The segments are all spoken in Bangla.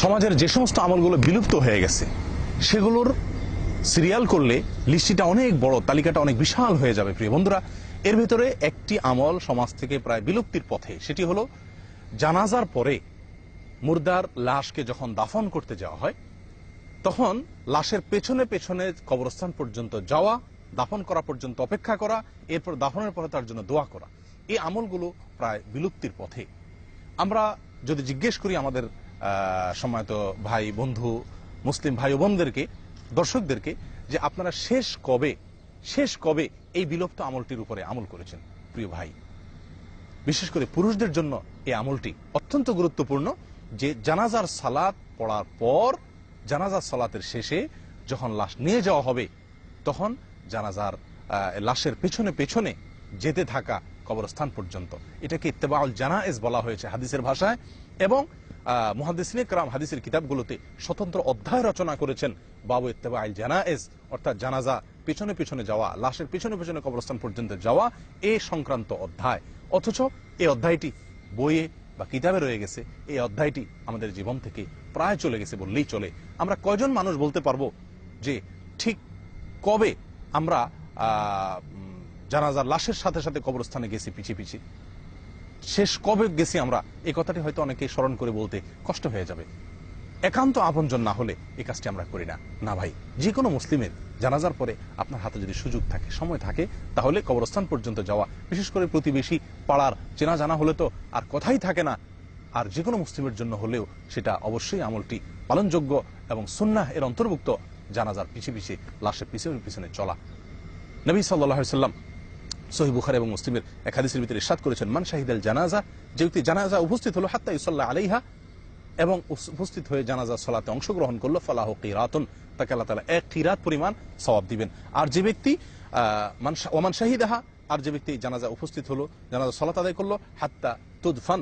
সমাজের যে সমস্ত আমলগুলো বিলুপ্ত হয়ে গেছে সেগুলোর সিরিয়াল করলে লিস্টটা অনেক বড়, তালিকাটা অনেক বিশাল হয়ে যাবে। প্রিয় বন্ধুরা, এর ভিতরে একটি আমল সমাজ থেকে প্রায় বিলুপ্তির পথে, সেটি হলো জানাজার পরে মুর্দার লাশকে যখন দাফন করতে যাওয়া হয় তখন লাশের পেছনে পেছনে কবরস্থান পর্যন্ত যাওয়া, দাফন করা পর্যন্ত অপেক্ষা করা, এরপর দাফনের পরে তার জন্য দোয়া করা, এই আমলগুলো প্রায় বিলুপ্তির পথে। আমরা যদি জিজ্ঞেস করি আমাদের সম্মানিত ভাই বন্ধু মুসলিম ভাই ও বোনদেরকে, দর্শকদেরকে, যে আপনারা শেষ কবে এই বিলুপ্ত আমলটির উপরে আমল করেছেন? প্রিয় ভাই, বিশেষ করে পুরুষদের জন্য এই আমলটি অত্যন্ত গুরুত্বপূর্ণ, যে জানাজার সালাত পড়ার পর, জানাজার সালাতের শেষে যখন লাশ নিয়ে যাওয়া হবে তখন জানাজার লাশের পেছনে পেছনে যেতে থাকা কবরস্থান পর্যন্ত, এটাকে ইত্তেবাউল জানায়েজ বলা হয়েছে হাদিসের ভাষায়। এবং মুহাদ্দিসিনে কেরাম হাদিসের কিতাবগুলোতে স্বতন্ত্র অধ্যায় রচনা করেছেন বাবু ইত্তেবাউল জানায়েজ, অর্থাৎ জানাজা পেছনে পেছনে যাওয়া, লাশের পেছনে পেছনে কবরস্থান পর্যন্ত যাওয়া, এ সংক্রান্ত অধ্যায়। অথচ এই অধ্যায়টি বইয়ে বা কিতাবে রয়ে গেছে, এই অধ্যায়টি আমাদের জীবন থেকে প্রায় চলে গেছে বললেই চলে। আমরা কয়জন মানুষ বলতে পারবো যে ঠিক কবে আমরা জানাজার লাশের সাথে সাথে কবরস্থানে গেছি পিছিয়ে পিছিয়ে? শেষ কবে গেছি আমরা, এই কথাটি হয়তো অনেকে স্মরণ করে বলতে কষ্ট হয়ে যাবে। একান্ত আপনজন না হলে এই কাজটি আমরা করি না। না ভাই, যে কোনো মুসলিমের জানাজার পরে আপনার হাতে যদি সুযোগ থাকে, সময় থাকে, তাহলে কবরস্থান পর্যন্ত যাওয়া, বিশেষ করে প্রতিবেশী পাড়ার চেনা জানা হলে তো আর কথাই থাকে না, আর যে কোনো মুসলিমের জন্য হলেও সেটা অবশ্যই আমলটি পালনযোগ্য এবং সুন্নাহ এর অন্তর্ভুক্ত, জানাজার পিছিয়ে পিছিয়ে, লাশের পিছনে পিছনে চলা। নবী সাল্লাল্লাহু আলাইহি ওয়াসাল্লাম সহিহ বুখারী এবং মুসলিমের এক হাদিসের ভিতরে ইরশাদ করেছেন, মান শাহিদাল জানাজা, যে ব্যক্তি জানাজা উপস্থিত হলো, হাত্তা ইউসাল্লা আলাইহা, এবং উপস্থিত হয়ে জানাজা সালাতে অংশগ্রহণ করলো, ফালাহু কিরাতুন, তাকে আল্লাহ তাআলা এক কিরাত পরিমাণ সওয়াব দিবেন। আর যে ব্যক্তি ওমান শাহিদাহা, আর যে ব্যক্তি জানাজা উপস্থিত হলো, জানাজা সালাত আদায় করলো, হাত্তা তুদফান,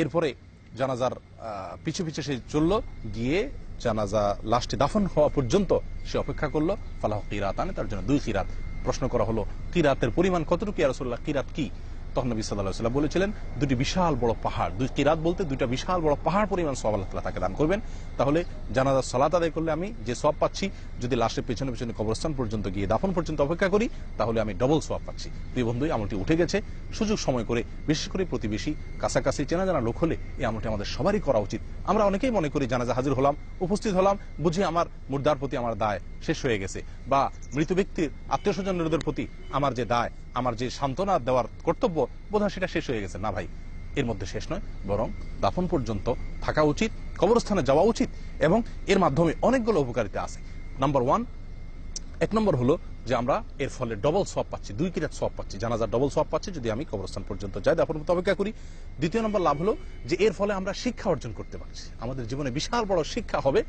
এরপরে জানাজার পিছু পিছু সে চলল, গিয়ে জানাজা লাশটি দাফন হওয়া পর্যন্ত সে অপেক্ষা করলো, ফালাহু কিরাতান, তার জন্য 2 কিরাত। প্রশ্ন করা হলো, কিরাতের পরিমাণ কতটুকু ইয়া রাসূলুল্লাহ, কিরাত কি? তখন নবী সাল্লাল্লাহু আলাইহি ওয়াসাল্লাম বলেছিলেন, 2টি বিশাল বড় পাহাড়। 2 কিরাত বলতে 2টা বিশাল বড় পাহাড় পরিমাণ সওয়াব আল্লাহ তাআলা তাকে দান করবেন। তাহলে জানাজার সালাত আদায় করলে আমি যে সওয়াব পাচ্ছি, যদি লাশের পেছনে পেছনে কবরস্থান পর্যন্ত গিয়ে দাফন পর্যন্ত অপেক্ষা করি, তাহলে আমি ডবল সওয়াব পাচ্ছি। প্রিয় বন্ধু, আমলটি উঠে গেছে। সুযোগ সময় করে, বিশেষ করে প্রতিবেশী, কাছাকাছি চেনা জানা লোক হলে এই আমলটি আমাদের সবারই করা উচিত। আমরা অনেকেই মনে করি জানাজা হাজির হলাম, উপস্থিত হলাম, বুঝি আমার মুর্দার প্রতি আমার দায় শেষ হয়ে গেছে, বা মৃত ব্যক্তির আত্মীয় স্বজনদের প্রতি আমার যে দায়, আমার যে সান্ত্বনা দেওয়ার কর্তব্য, বোধহয় সেটা শেষ হয়ে গেছে। না ভাই, এর মধ্যে শেষ নয়, বরং দাফন পর্যন্ত থাকা উচিত, কবরস্থানে যাওয়া উচিত, এবং এর মাধ্যমে অনেকগুলো উপকারিতা আছে। এক নম্বর হলো যে আমরা এর ফলে ডবল সওয়াব পাচ্ছি, 2 কিরাত সওয়াব পাচ্ছি, জানাজার ডবল সওয়াব পাচ্ছি যদি আমি কবরস্থান পর্যন্ত যাই, দাফন পর্যন্ত অপেক্ষা করি। দ্বিতীয় নম্বর লাভ হলো যে এর ফলে আমরা শিক্ষা অর্জন করতে পারছি। আমাদের জীবনে বিশাল বড় শিক্ষা হবে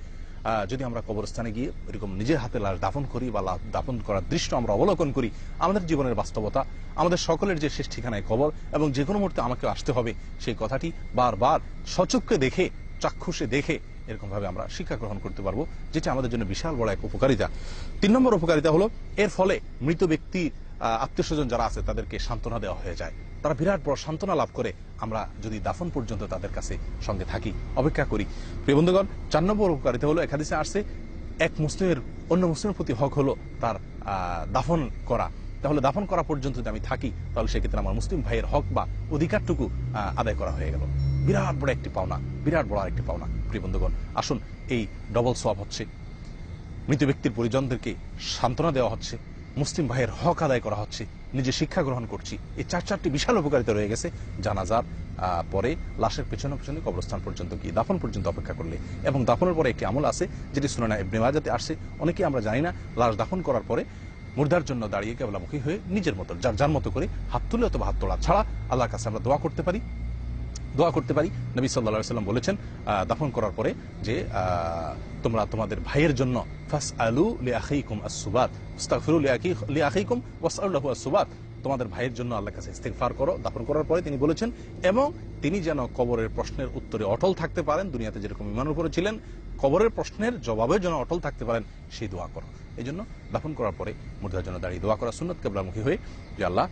যদি আমরা কবরস্থানে গিয়ে এরকম নিজের হাতে লাশ দাফন করি, বা দাফন করার দৃশ্য আমরা অবলোকন করি। আমাদের জীবনের বাস্তবতা, আমাদের সকলের যে শেষ ঠিকানায় কবর, এবং যে কোনো মুহূর্তে আমাকে আসতে হবে, সেই কথাটি বারবার সচক্ষে দেখে, চাক্ষুষে দেখে, এরকম ভাবে আমরা শিক্ষা গ্রহণ করতে পারবো, যেটা আমাদের জন্য বিশাল বড় এক উপকারিতা। 3 নম্বর উপকারিতা হলো, এর ফলে মৃত ব্যক্তি আত্মীয় স্বজন যারা আছে তাদেরকে সান্ত্বনা দেওয়া হয়ে যায়, তারা বিরাট বড় সান্ত্বনা লাভ করে, আমরা যদি দাফন পর্যন্ত তাদের কাছে সঙ্গে থাকি, অপেক্ষা করি। প্রিয় বন্ধুগণ, 4 নম্বর উপকারিতা হলো, এক হাদিসে আসছে, এক মুসলিমের অন্য মুসলিমের প্রতি হক হলো তার দাফন করা। তাহলে দাফন করা পর্যন্ত যদি আমি থাকি, তাহলে সেক্ষেত্রে আমার মুসলিম ভাইয়ের হক বা অধিকারটুকু আদায় করা হয়ে গেল। বিরাট বড় একটি পাওনা, বিরাট বড় আরেকটি পাওনা। প্রিয় বন্ধুগণ, আসুন, এই ডবল সওয়াব হচ্ছে, মৃত ব্যক্তির পরিজনদেরকে সান্ত্বনা দেওয়া হচ্ছে, মুসলিম ভাইয়ের হক আদায় করা হচ্ছে, নিজে শিক্ষা গ্রহণ করছি। এই 4টি বিশাল উপকারিতা রয়ে গেছে জানাজার পরে লাশের পেছনে পেছনে কবরস্থান পর্যন্ত গিয়ে দাফন পর্যন্ত অপেক্ষা করলে। এবং দাফনের পরে একটি আমল আছে যেটি সুনান ইবনে মাজাতে আসছে, অনেকেই আমরা জানি না। লাশ দাফন করার পরে মুর্দার জন্য দাঁড়িয়ে কেবলামুখী হয়ে নিজের মতো, যার মতো করে হাত তুলে অথবা হাত তোলা ছাড়া আল্লাহর কাছে আমরা দোয়া করতে পারি। নবী সাল্লাল্লাহু আলাইহি ওয়াসাল্লাম বলেছেন দাফন করার পরে যে তোমরা তোমাদের ভাইয়ের জন্য ফাসআলু লিআখিকুম আস-সুবাত, ইস্তাগফিরু লিআখিকুম ওয়াসআলু লাহু আস-সুবাত, তোমাদের ভাইয়ের জন্য আল্লাহর কাছে ইস্তিগফার করো দাফন করার পরে। তিনি বলেছেন, এবং তিনি যেন কবরের প্রশ্নের উত্তরে অটল থাকতে পারেন, দুনিয়াতে যেরকম ইমানের উপরে ছিলেন কবরের প্রশ্নের জবাবে যেন অটল থাকতে পারেন, সেই দোয়া করো। এই জন্য দাফন করার পরে মুর্দার জন্য দাঁড়িয়ে দোয়া করা সুন্নত, কিবলামুখী হয়ে, যে আল্লাহ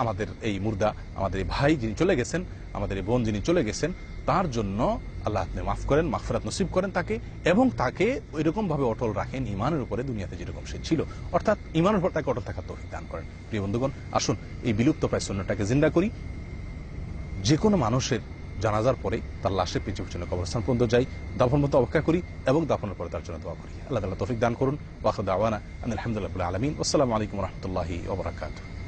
আমাদের এই মুর্দা, আমাদের এই ভাই যিনি চলে গেছেন, আমাদের এই বোন যিনি চলে গেছেন, তার জন্য আল্লাহ আপনি মাফ করেন, মাগফিরাত নসিব করেন তাকে, এবং তাকে ওইরকম ভাবে অটল রাখেন ইমানের উপরে দুনিয়াতে যেরকম সে ছিল, অর্থাৎ ইমানের উপর তাকে অটল থাকার তৌফিক দান করেন। প্রিয় বন্ধুগণ, আসুন এই বিলুপ্ত প্রায় সুন্নতটাকে জিন্দা করি। যে কোনো মানুষের জানাজার পরে তার লাশের পিছনে পিছনে কবরস্থান পর্যন্ত যাই, দাফন মতো অপেক্ষা করি এবং দাফনের পরে তার জন্য দোয়া করি। আল্লাহ তাআলা তৌফিক দান করুন। ওয়া আখিরু দাওয়ানা আলহামদুলিল্লাহি রাব্বিল আলামিন। আসসালামু আলাইকুম ওয়া রাহমাতুল্লাহি ওয়া বারাকাতুহু।